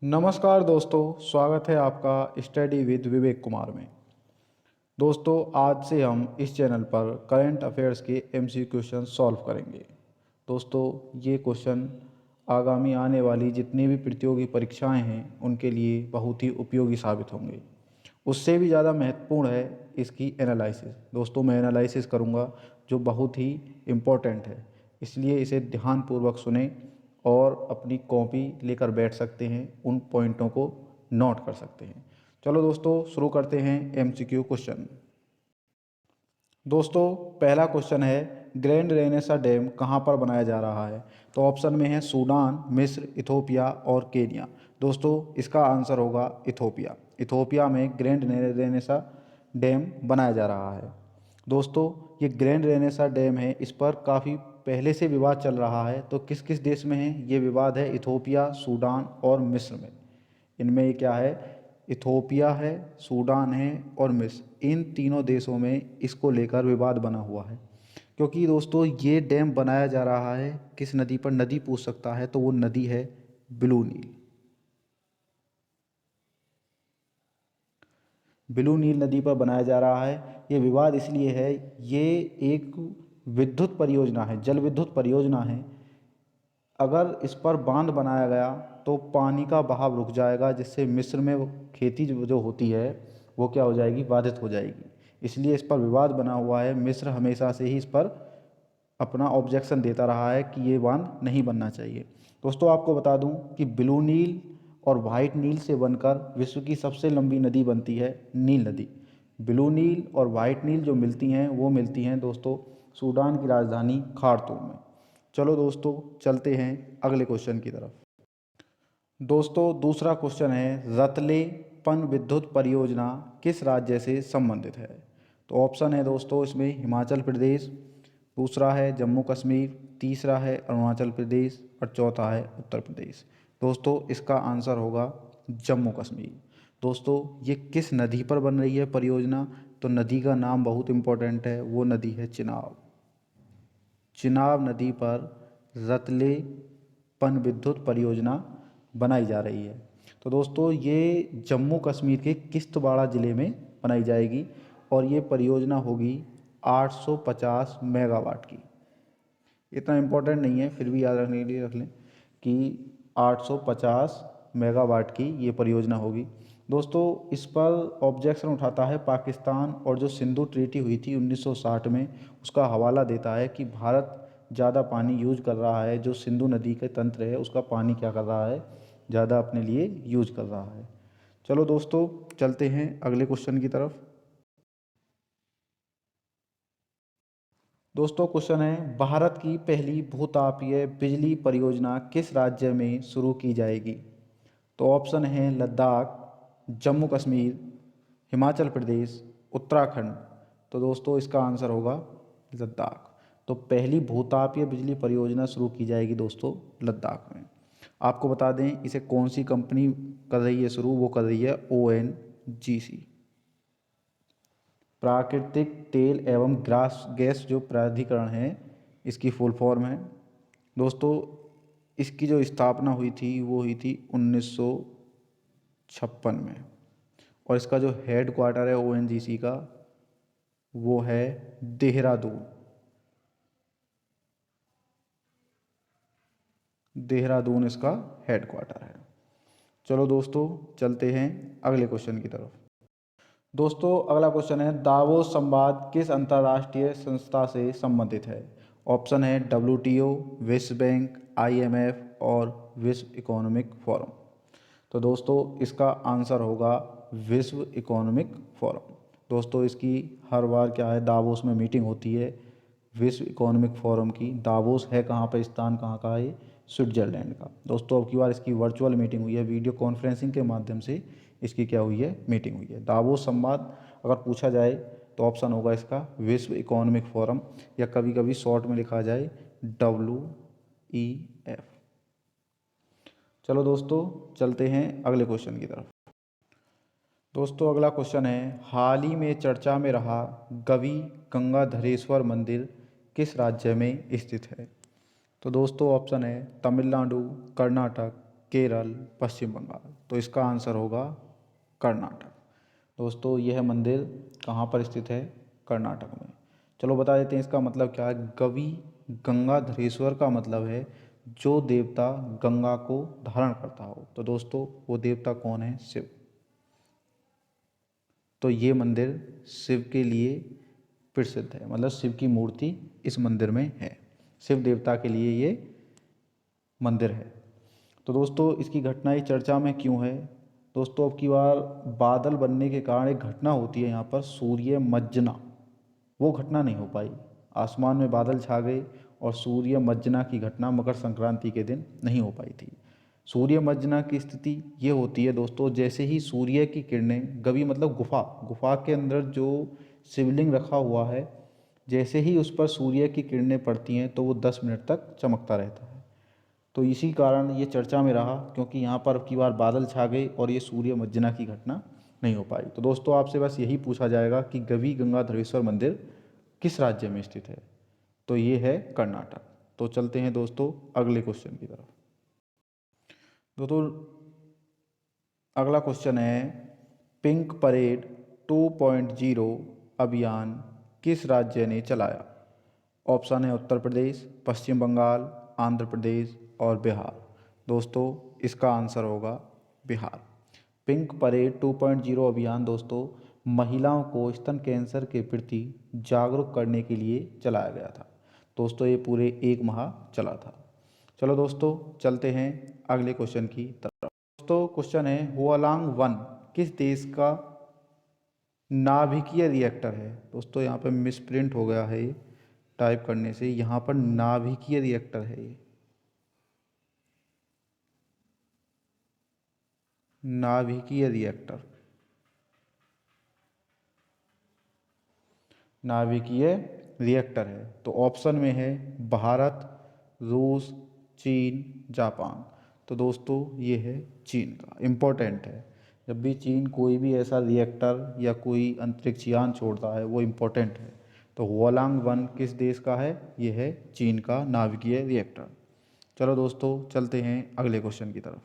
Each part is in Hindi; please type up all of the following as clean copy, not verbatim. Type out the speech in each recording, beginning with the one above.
नमस्कार दोस्तों, स्वागत है आपका स्टडी विद विवेक कुमार में। दोस्तों, आज से हम इस चैनल पर करंट अफेयर्स के एमसीक्यू क्वेश्चन सॉल्व करेंगे। दोस्तों, ये क्वेश्चन आगामी आने वाली जितनी भी प्रतियोगी परीक्षाएं हैं उनके लिए बहुत ही उपयोगी साबित होंगे। उससे भी ज़्यादा महत्वपूर्ण है इसकी एनालिसिस। दोस्तों, मैं एनालिसिस करूँगा जो बहुत ही इम्पोर्टेंट है, इसलिए इसे ध्यानपूर्वक सुने और अपनी कॉपी लेकर बैठ सकते हैं, उन पॉइंटों को नोट कर सकते हैं। चलो दोस्तों, शुरू करते हैं एमसीक्यू क्वेश्चन। दोस्तों, पहला क्वेश्चन है, ग्रैंड रेनेसा डैम कहाँ पर बनाया जा रहा है? तो ऑप्शन में है सूडान, मिस्र, इथोपिया और केन्या। दोस्तों, इसका आंसर होगा इथोपिया। इथोपिया में ग्रैंड रेनेसा डैम बनाया जा रहा है। दोस्तों, ये ग्रैंड रेनेसा डैम है, इस पर काफ़ी पहले से विवाद चल रहा है। तो किस किस देश में है ये विवाद? है इथोपिया, सूडान और मिस्र में। इनमें ये क्या है? इथोपिया है, सूडान है और मिस्र। इन तीनों देशों में इसको लेकर विवाद बना हुआ है, क्योंकि दोस्तों ये डैम बनाया जा रहा है किस नदी पर? नदी पूछ सकता है तो वो नदी है ब्लू नील। ब्लू नील नदी पर बनाया जा रहा है। ये विवाद इसलिए है, ये एक विद्युत परियोजना है, जल विद्युत परियोजना है। अगर इस पर बांध बनाया गया तो पानी का बहाव रुक जाएगा, जिससे मिस्र में वो खेती जो होती है वो क्या हो जाएगी? बाधित हो जाएगी। इसलिए इस पर विवाद बना हुआ है। मिस्र हमेशा से ही इस पर अपना ऑब्जेक्शन देता रहा है कि ये बांध नहीं बनना चाहिए। दोस्तों, आपको बता दूं कि ब्लू नील और वाइट नील से बनकर विश्व की सबसे लंबी नदी बनती है नील नदी। ब्लू नील और वाइट नील जो मिलती हैं वो मिलती हैं दोस्तों सूडान की राजधानी खार्तूम में। चलो दोस्तों, चलते हैं अगले क्वेश्चन की तरफ। दोस्तों, दूसरा क्वेश्चन है, रतले पन विद्युत परियोजना किस राज्य से संबंधित है? तो ऑप्शन है दोस्तों इसमें हिमाचल प्रदेश, दूसरा है जम्मू कश्मीर, तीसरा है अरुणाचल प्रदेश और चौथा है उत्तर प्रदेश। दोस्तों, इसका आंसर होगा जम्मू कश्मीर। दोस्तों, ये किस नदी पर बन रही है परियोजना? तो नदी का नाम बहुत इम्पोर्टेंट है, वो नदी है चिनाब। चिनाब नदी पर रतले पन विद्युत परियोजना बनाई जा रही है। तो दोस्तों, ये जम्मू कश्मीर के किश्तवाड़ा ज़िले में बनाई जाएगी और ये परियोजना होगी 850 मेगावाट की। इतना इम्पोर्टेंट नहीं है, फिर भी याद रखने के लिए रख लें कि 850 मेगावाट की ये परियोजना होगी। दोस्तों, इस पर ऑब्जेक्शन उठाता है पाकिस्तान, और जो सिंधु ट्रीटी हुई थी 1960 में उसका हवाला देता है कि भारत ज़्यादा पानी यूज कर रहा है, जो सिंधु नदी के तंत्र है उसका पानी क्या कर रहा है? ज़्यादा अपने लिए यूज कर रहा है। चलो दोस्तों, चलते हैं अगले क्वेश्चन की तरफ। दोस्तों, क्वेश्चन है, भारत की पहली भूतापीय बिजली परियोजना किस राज्य में शुरू की जाएगी? तो ऑप्शन है लद्दाख, जम्मू कश्मीर, हिमाचल प्रदेश, उत्तराखंड। तो दोस्तों, इसका आंसर होगा लद्दाख। तो पहली भूतापीय बिजली परियोजना शुरू की जाएगी दोस्तों लद्दाख में। आपको बता दें इसे कौन सी कंपनी कर रही है शुरू? वो कर रही है ONGC, प्राकृतिक तेल एवं ग्रास गैस जो प्राधिकरण है, इसकी फुल फॉर्म है। दोस्तों, इसकी जो स्थापना हुई थी वो हुई थी 1956 में, और इसका जो हेड क्वार्टर है ONGC का वो है देहरादून। देहरादून इसका हेड क्वार्टर है। चलो दोस्तों, चलते हैं अगले क्वेश्चन की तरफ। दोस्तों, अगला क्वेश्चन है, दावोस संवाद किस अंतर्राष्ट्रीय संस्था से संबंधित है? ऑप्शन है WTO, विश्व बैंक, IMF और विश्व इकोनॉमिक फोरम। तो दोस्तों, इसका आंसर होगा विश्व इकोनॉमिक फोरम। दोस्तों, इसकी हर बार क्या है, दावोस में मीटिंग होती है विश्व इकोनॉमिक फोरम की। दावोस है कहाँ पर? स्थान कहाँ का है? स्विट्जरलैंड का। दोस्तों, अब की बार इसकी वर्चुअल मीटिंग हुई है, वीडियो कॉन्फ्रेंसिंग के माध्यम से इसकी क्या हुई है? मीटिंग हुई है। दावोस संवाद अगर पूछा जाए तो ऑप्शन होगा इसका विश्व इकोनॉमिक फोरम, या कभी कभी शॉर्ट में लिखा जाए WEF। चलो दोस्तों, चलते हैं अगले क्वेश्चन की तरफ। दोस्तों, अगला क्वेश्चन है, हाल ही में चर्चा में रहा गवि गंगाधरेश्वर मंदिर किस राज्य में स्थित है? तो दोस्तों, ऑप्शन है तमिलनाडु, कर्नाटक, केरल, पश्चिम बंगाल। तो इसका आंसर होगा कर्नाटक। दोस्तों यह मंदिर कहाँ पर स्थित है? कर्नाटक में। चलो बता देते हैं इसका मतलब क्या है। गवि गंगाधरेश्वर का मतलब है जो देवता गंगा को धारण करता हो। तो दोस्तों वो देवता कौन है? शिव। तो ये मंदिर शिव के लिए प्रसिद्ध है, मतलब शिव की मूर्ति इस मंदिर में है। शिव देवता के लिए ये मंदिर है। तो दोस्तों इसकी घटनाएं चर्चा में क्यों है? दोस्तों अब की बार बादल बनने के कारण एक घटना होती है यहाँ पर, सूर्य मज्जना। वो घटना नहीं हो पाई। आसमान में बादल छा गए और सूर्य मज्जना की घटना मकर संक्रांति के दिन नहीं हो पाई थी। सूर्य मज्जना की स्थिति ये होती है दोस्तों, जैसे ही सूर्य की किरणें, गवि मतलब गुफा, गुफा के अंदर जो शिवलिंग रखा हुआ है, जैसे ही उस पर सूर्य की किरणें पड़ती हैं तो वो 10 मिनट तक चमकता रहता है। तो इसी कारण ये चर्चा में रहा, क्योंकि यहाँ पर अब की बार बादल छा गए और ये सूर्य मज्जना की घटना नहीं हो पाई। तो दोस्तों आपसे बस यही पूछा जाएगा कि गवि गंगाधरेश्वर मंदिर किस राज्य में स्थित है? तो ये है कर्नाटक। तो चलते हैं दोस्तों अगले क्वेश्चन की तरफ। दोस्तों अगला क्वेश्चन है, पिंक परेड 2.0 अभियान किस राज्य ने चलाया? ऑप्शन है उत्तर प्रदेश, पश्चिम बंगाल, आंध्र प्रदेश और बिहार। दोस्तों इसका आंसर होगा बिहार। पिंक परेड 2.0 अभियान दोस्तों महिलाओं को स्तन कैंसर के प्रति जागरूक करने के लिए चलाया गया था। दोस्तों ये पूरे 1 माह चला था। चलो दोस्तों चलते हैं अगले क्वेश्चन की तरफ। दोस्तों क्वेश्चन है, हुआलांग 1 किस देश का नाभिकीय रिएक्टर है? दोस्तों यहाँ पे मिसप्रिंट हो गया है टाइप करने से, यहाँ पर नाभिकीय रिएक्टर है ये, नाभिकीय रिएक्टर, नाभिकीय रिएक्टर है। तो ऑप्शन में है भारत, रूस, चीन, जापान। तो दोस्तों ये है चीन का। इम्पोर्टेंट है, जब भी चीन कोई भी ऐसा रिएक्टर या कोई अंतरिक्ष यान छोड़ता है वो इम्पोर्टेंट है। तो हुआलांग 1 किस देश का है? ये है चीन का नाभिकीय रिएक्टर। चलो दोस्तों चलते हैं अगले क्वेश्चन की तरफ।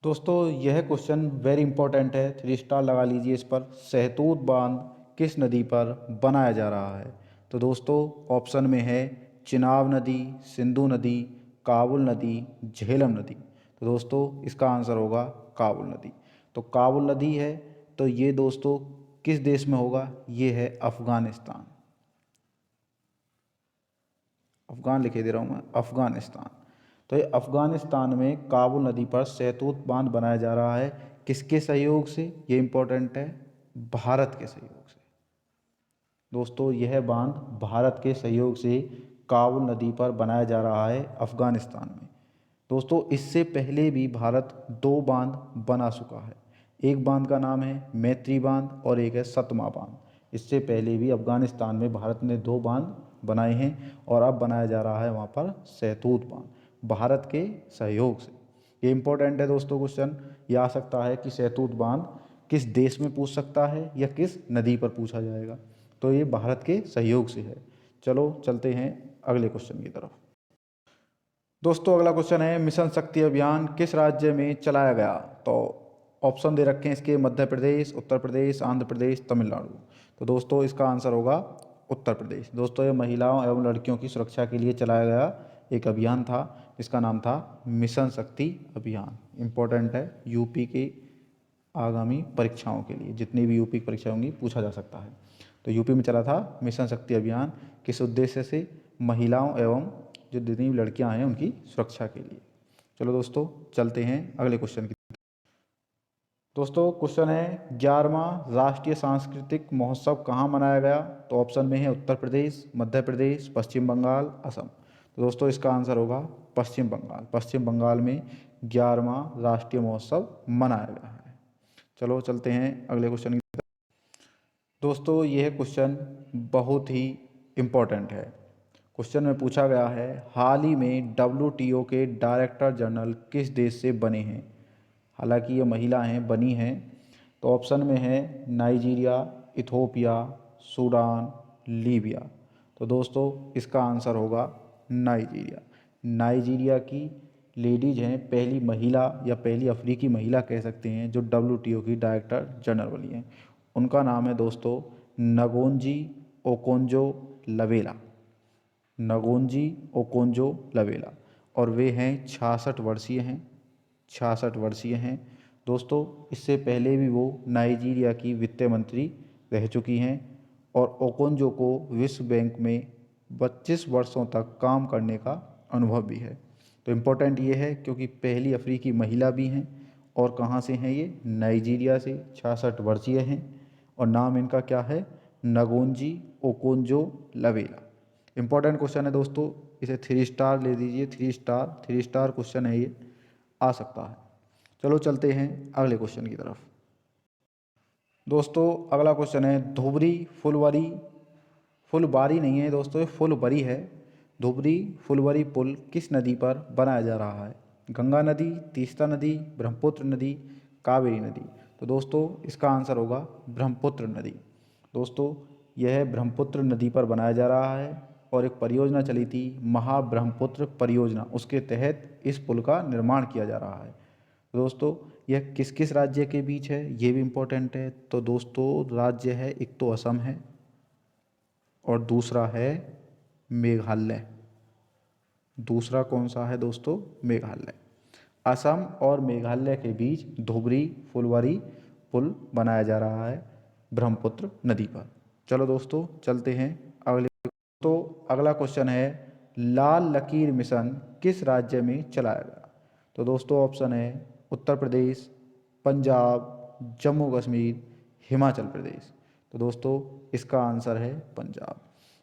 दोस्तों यह क्वेश्चन वेरी इंपॉर्टेंट है, 3 स्टार लगा लीजिए इस पर। सहतूत बांध किस नदी पर बनाया जा रहा है? तो दोस्तों ऑप्शन में है चिनाब नदी, सिंधु नदी, काबुल नदी, झेलम नदी। तो दोस्तों इसका आंसर होगा काबुल नदी। तो काबुल नदी है, तो ये दोस्तों किस देश में होगा? ये है अफ़गानिस्तान। अफ़गान लिखे दे रहा हूँ मैं, अफ़गानिस्तान। तो ये अफ़गानिस्तान में काबुल नदी पर सहतूत बांध बनाया जा रहा है। किसके सहयोग से? ये इम्पोर्टेंट है, भारत के सहयोग से। दोस्तों यह बांध भारत के सहयोग से काबुल नदी पर बनाया जा रहा है अफ़गानिस्तान में। दोस्तों इससे पहले भी भारत 2 बांध बना चुका है। एक बांध का नाम है मैत्री बांध और एक है सतमा बांध। इससे पहले भी अफ़गानिस्तान में भारत ने 2 बांध बनाए हैं और अब बनाया जा रहा है वहाँ पर सहतूत बांध भारत के सहयोग से। ये इम्पोर्टेंट है दोस्तों क्वेश्चन। ये आ सकता है कि सहतूत बांध किस देश में पूछ सकता है या किस नदी पर पूछा जाएगा। तो ये भारत के सहयोग से है। चलो चलते हैं अगले क्वेश्चन की तरफ। दोस्तों अगला क्वेश्चन है, मिशन शक्ति अभियान किस राज्य में चलाया गया? तो ऑप्शन दे रखे हैं इसके, मध्य प्रदेश, उत्तर प्रदेश, आंध्र प्रदेश, तमिलनाडु। तो दोस्तों इसका आंसर होगा उत्तर प्रदेश। दोस्तों ये महिलाओं एवं लड़कियों की सुरक्षा के लिए चलाया गया एक अभियान था, जिसका नाम था मिशन शक्ति अभियान। इम्पोर्टेंट है यूपी की आगामी परीक्षाओं के लिए, जितनी भी यूपी की परीक्षा होंगी पूछा जा सकता है। तो यूपी में चला था मिशन शक्ति अभियान, किस उद्देश्य से? महिलाओं एवं जो जितनी भी लड़कियां हैं उनकी सुरक्षा के लिए। चलो दोस्तों चलते हैं अगले क्वेश्चन की। दोस्तों क्वेश्चन है, 11वां राष्ट्रीय सांस्कृतिक महोत्सव कहाँ मनाया गया? तो ऑप्शन में है उत्तर प्रदेश, मध्य प्रदेश, पश्चिम बंगाल, असम। तो दोस्तों इसका आंसर होगा पश्चिम बंगाल। पश्चिम बंगाल में 11वां राष्ट्रीय महोत्सव मनाया गया है। चलो चलते हैं अगले क्वेश्चन की। दोस्तों यह क्वेश्चन बहुत ही इम्पोर्टेंट है। क्वेश्चन में पूछा गया है, हाल ही में WTO के डायरेक्टर जनरल किस देश से बने हैं? हालांकि ये महिला हैं, बनी हैं। तो ऑप्शन में है नाइजीरिया, इथोपिया, सूडान, लीबिया। तो दोस्तों इसका आंसर होगा नाइजीरिया। नाइजीरिया की लेडीज हैं, पहली महिला या पहली अफ्रीकी महिला कह सकते हैं जो WTO की डायरेक्टर जनरल बनी है। उनका नाम है दोस्तों नगोंजी ओकोंजो लवेला, नगोंजी ओकोंजो लवेला, और वे हैं 66 वर्षीय हैं, 66 वर्षीय हैं दोस्तों। इससे पहले भी वो नाइजीरिया की वित्त मंत्री रह चुकी हैं और ओकोंजो को विश्व बैंक में 25 वर्षों तक काम करने का अनुभव भी है। तो इम्पोर्टेंट ये है क्योंकि पहली अफ्रीकी महिला भी हैं और कहाँ से हैं ये, नाइजीरिया से, 66 वर्षीय हैं और नाम इनका क्या है, नगोंजी ओकोंजो लवेला। इम्पोर्टेंट क्वेश्चन है दोस्तों, इसे 3 स्टार ले दीजिए, 3 स्टार क्वेश्चन है ये, आ सकता है। चलो चलते हैं अगले क्वेश्चन की तरफ। दोस्तों अगला क्वेश्चन है धुबरी फुलवरी, फुलबारी नहीं है दोस्तों, ये फुलबरी है। धुबरी फुलबरी पुल किस नदी पर बनाया जा रहा है, गंगा नदी, तीस्ता नदी, ब्रह्मपुत्र नदी, कावेरी नदी। तो दोस्तों इसका आंसर होगा ब्रह्मपुत्र नदी। दोस्तों यह ब्रह्मपुत्र नदी पर बनाया जा रहा है और एक परियोजना चली थी महाब्रह्मपुत्र परियोजना, उसके तहत इस पुल का निर्माण किया जा रहा है। दोस्तों यह किस किस राज्य के बीच है, ये भी इम्पोर्टेंट है। तो दोस्तों राज्य है, एक तो असम है और दूसरा है मेघालय। दूसरा कौन सा है दोस्तों, मेघालय। असम और मेघालय के बीच धुबरी फुलवारी पुल बनाया जा रहा है ब्रह्मपुत्र नदी पर। चलो दोस्तों चलते हैं अगले। तो अगला क्वेश्चन है लाल लकीर मिशन किस राज्य में चलाया गया। तो दोस्तों ऑप्शन है उत्तर प्रदेश, पंजाब, जम्मू कश्मीर, हिमाचल प्रदेश। तो दोस्तों इसका आंसर है पंजाब।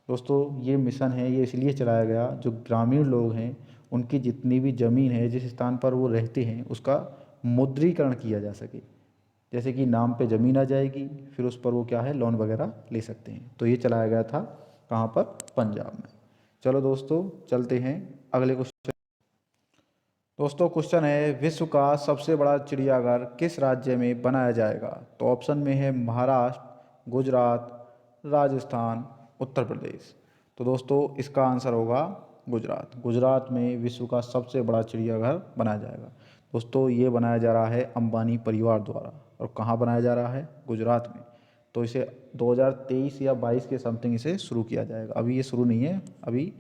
दोस्तों ये मिशन है, ये इसलिए चलाया गया जो ग्रामीण लोग हैं उनकी जितनी भी ज़मीन है, जिस स्थान पर वो रहते हैं, उसका मुद्रीकरण किया जा सके। जैसे कि नाम पे ज़मीन आ जाएगी, फिर उस पर वो क्या है, लोन वगैरह ले सकते हैं। तो ये चलाया गया था कहाँ पर, पंजाब में। चलो दोस्तों चलते हैं अगले क्वेश्चन। दोस्तों क्वेश्चन है विश्व का सबसे बड़ा चिड़ियाघर किस राज्य में बनाया जाएगा। तो ऑप्शन में है महाराष्ट्र, गुजरात, राजस्थान, उत्तर प्रदेश। तो दोस्तों इसका आंसर होगा गुजरात। गुजरात में विश्व का सबसे बड़ा चिड़ियाघर बनाया जाएगा। दोस्तों ये बनाया जा रहा है अंबानी परिवार द्वारा, और कहाँ बनाया जा रहा है, गुजरात में। तो इसे 2023 या 22 के समथिंग इसे शुरू किया जाएगा, अभी ये शुरू नहीं है, अभी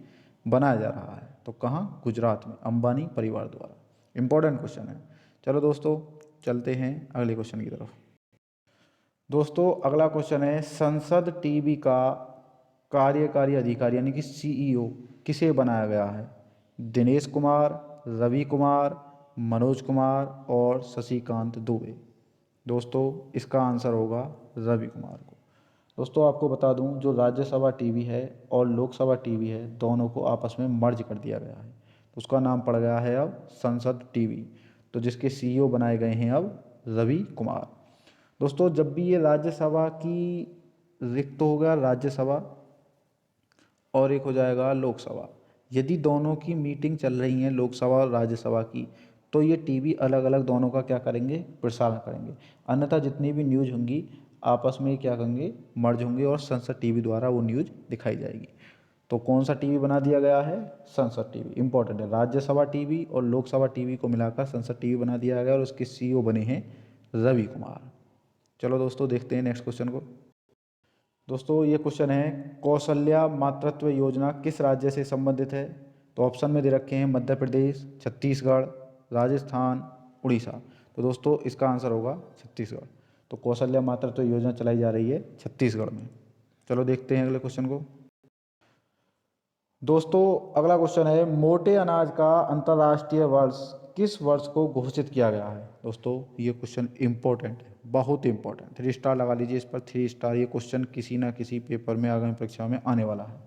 बनाया जा रहा है। तो कहाँ, गुजरात में, अंबानी परिवार द्वारा। इंपॉर्टेंट क्वेश्चन है। चलो दोस्तों चलते हैं अगले क्वेश्चन की तरफ। दोस्तों अगला क्वेश्चन है संसद टीवी का कार्यकारी अधिकारी यानी कि CEO किसे बनाया गया है। दिनेश कुमार, रवि कुमार, मनोज कुमार और शशिकांत दुबे। दोस्तों इसका आंसर होगा रवि कुमार को। दोस्तों आपको बता दूं जो राज्यसभा टीवी है और लोकसभा टीवी है, दोनों को आपस में मर्ज कर दिया गया है, तो उसका नाम पड़ गया है अब संसद टीवी। तो जिसके CEO बनाए गए हैं अब रवि कुमार। दोस्तों जब भी ये राज्यसभा की रिक्त हो गया राज्यसभा और एक हो जाएगा लोकसभा, यदि दोनों की मीटिंग चल रही है लोकसभा और राज्यसभा की, तो ये टीवी अलग अलग दोनों का क्या करेंगे, प्रसारण करेंगे। अन्यथा जितनी भी न्यूज़ होंगी आपस में क्या करेंगे, मर्ज होंगे और संसद टीवी द्वारा वो न्यूज़ दिखाई जाएगी। तो कौन सा टीवी बना दिया गया है, संसद टीवी। इंपॉर्टेंट है, राज्यसभा टीवी और लोकसभा टीवी को मिलाकर संसद टीवी बना दिया गया और उसके CEO बने हैं रवि कुमार। चलो दोस्तों देखते हैं नेक्स्ट क्वेश्चन को। दोस्तों ये क्वेश्चन है कौशल्या मातृत्व योजना किस राज्य से संबंधित है। तो ऑप्शन में दे रखे हैं मध्य प्रदेश, छत्तीसगढ़, राजस्थान, उड़ीसा। तो दोस्तों इसका आंसर होगा छत्तीसगढ़। तो कौशल्या मातृत्व योजना चलाई जा रही है छत्तीसगढ़ में। चलो देखते हैं अगले क्वेश्चन को। दोस्तों अगला क्वेश्चन है मोटे अनाज का अंतर्राष्ट्रीय वर्ष किस वर्ष को घोषित किया गया है। दोस्तों ये क्वेश्चन इंपॉर्टेंट है, बहुत इंपॉर्टेंट, 3 स्टार लगा लीजिए इस पर, 3 स्टार। ये क्वेश्चन किसी ना किसी पेपर में आगामी परीक्षा में आने वाला है।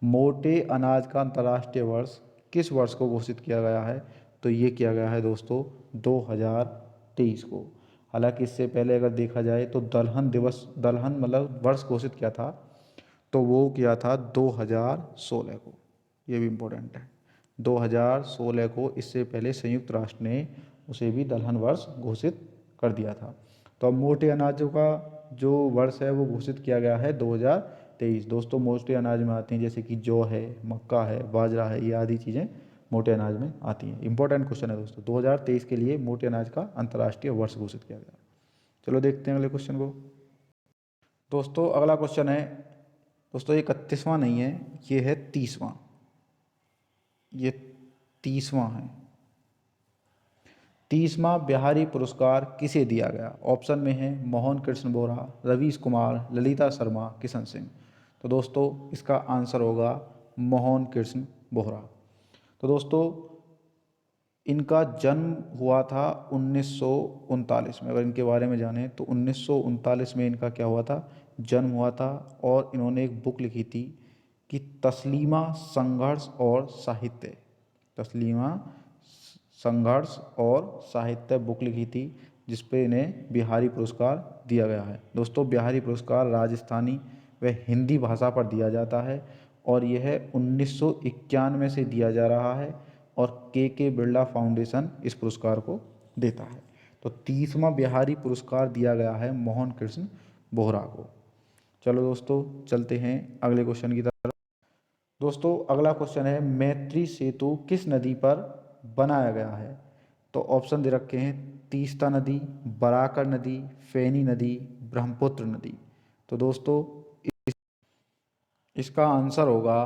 मोटे अनाज का अंतर्राष्ट्रीय वर्ष किस वर्ष को घोषित किया गया है। तो ये किया गया है दोस्तों 2023 को। हालांकि इससे पहले अगर देखा जाए तो दलहन दिवस, दलहन मतलब वर्ष घोषित किया था, तो वो किया था 2016 को। ये भी इम्पोर्टेंट है, 2016 को। इससे पहले संयुक्त राष्ट्र ने उसे भी दलहन वर्ष घोषित कर दिया था। तो अब मोटे अनाजों का जो वर्ष है वो घोषित किया गया है 2023। दोस्तों मोटे अनाज में आते हैं जैसे कि जौ है, मक्का है, बाजरा है, ये आदि चीज़ें मोटे अनाज में आती हैं। इंपॉर्टेंट क्वेश्चन है दोस्तों, 2023 के लिए मोटे अनाज का अंतर्राष्ट्रीय वर्ष घोषित किया गया। चलो देखते हैं अगले क्वेश्चन को। दोस्तों अगला क्वेश्चन है दोस्तों, ये 31वां नहीं है, ये है 30वां, ये 30वां है। 30वां बिहारी पुरस्कार किसे दिया गया? ऑप्शन में है मोहन कृष्ण बोरा, रवीश कुमार, ललिता शर्मा, किशन सिंह। तो दोस्तों इसका आंसर होगा मोहन कृष्ण बोरा। तो दोस्तों इनका जन्म हुआ था 1939 में। अगर इनके बारे में जाने तो 1939 में इनका क्या हुआ था, जन्म हुआ था। और इन्होंने एक बुक लिखी थी कि तस्लीमा संघर्ष और साहित्य, तस्लीमा संघर्ष और साहित्य बुक लिखी थी, जिस पे इन्हें बिहारी पुरस्कार दिया गया है। दोस्तों बिहारी पुरस्कार राजस्थानी व हिंदी भाषा पर दिया जाता है और यह 1991 से दिया जा रहा है और के बिरला फाउंडेशन इस पुरस्कार को देता है। तो 30वां बिहारी पुरस्कार दिया गया है मोहन कृष्ण बोहरा को। चलो दोस्तों चलते हैं अगले क्वेश्चन की तरफ। दोस्तों अगला क्वेश्चन है मैत्री सेतु किस नदी पर बनाया गया है? तो ऑप्शन दे रखे हैं तीस्ता नदी, बराकर नदी, फेनी नदी, ब्रह्मपुत्र नदी। तो दोस्तों इसका आंसर होगा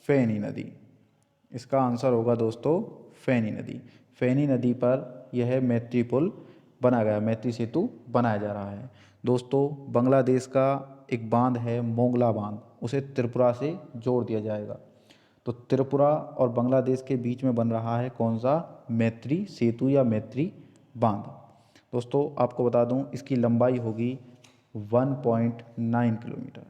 फेनी नदी। इसका आंसर होगा दोस्तों फेनी नदी। फेनी नदी पर यह मैत्री पुल बनाया गया, मैत्री सेतु बनाया जा रहा है। दोस्तों बांग्लादेश का एक बांध है मोंगला बांध, उसे त्रिपुरा से जोड़ दिया जाएगा। तो त्रिपुरा और बांग्लादेश के बीच में बन रहा है कौन सा, मैत्री सेतु या मैत्री बांध। दोस्तों आपको बता दूं इसकी लंबाई होगी 1.9 किलोमीटर।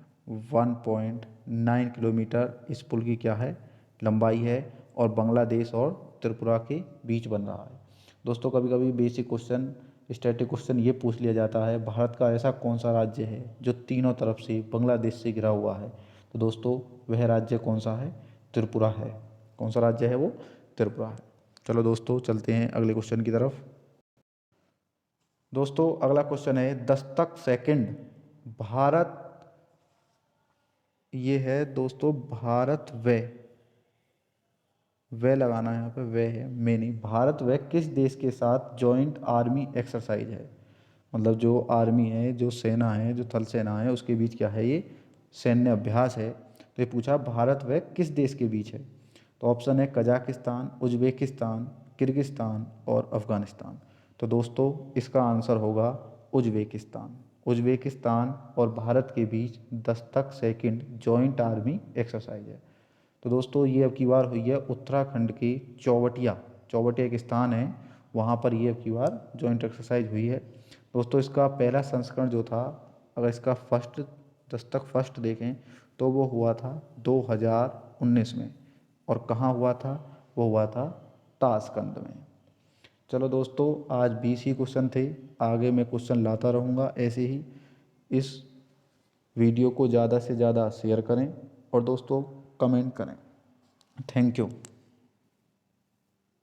1.9 किलोमीटर इस पुल की क्या है, लंबाई है और बांग्लादेश और त्रिपुरा के बीच बन रहा है। दोस्तों कभी कभी बेसिक क्वेश्चन, स्टैटिक क्वेश्चन ये पूछ लिया जाता है भारत का ऐसा कौन सा राज्य है जो तीनों तरफ से बांग्लादेश से घिरा हुआ है? तो दोस्तों वह राज्य कौन सा है, त्रिपुरा है। कौन सा राज्य है वो, त्रिपुरा है। चलो दोस्तों चलते हैं अगले क्वेश्चन की तरफ। दोस्तों अगला क्वेश्चन है दस्तक सेकंड भारत, ये है दोस्तों भारत वे लगाना है यहाँ पे, वे है मैं नहीं, भारत व किस देश के साथ जॉइंट आर्मी एक्सरसाइज है? मतलब जो आर्मी है, जो सेना है, जो थल सेना है, उसके बीच क्या है, ये सैन्य अभ्यास है। तो ये पूछा भारत व किस देश के बीच है? तो ऑप्शन है कजाकिस्तान, उज्बेकिस्तान, किर्गिस्तान और अफगानिस्तान। तो दोस्तों इसका आंसर होगा उज्बेकिस्तान। उज्बेकिस्तान और भारत के बीच Dastak second joint army exercise है। तो दोस्तों ये अब की बार हुई है उत्तराखंड की चौवटिया एक स्थान है, वहाँ पर ये अब की बार जॉइंट एक्सरसाइज हुई है। दोस्तों इसका पहला संस्करण जो था, अगर इसका दस्तक फर्स्ट देखें तो वो हुआ था 2019 में। और कहाँ हुआ था, वो हुआ था ताशकंद में। चलो दोस्तों आज 20 ही क्वेश्चन थे, आगे मैं क्वेश्चन लाता रहूँगा ऐसे ही। इस वीडियो को ज़्यादा से ज़्यादा शेयर करें और दोस्तों कमेंट करें। Thank you.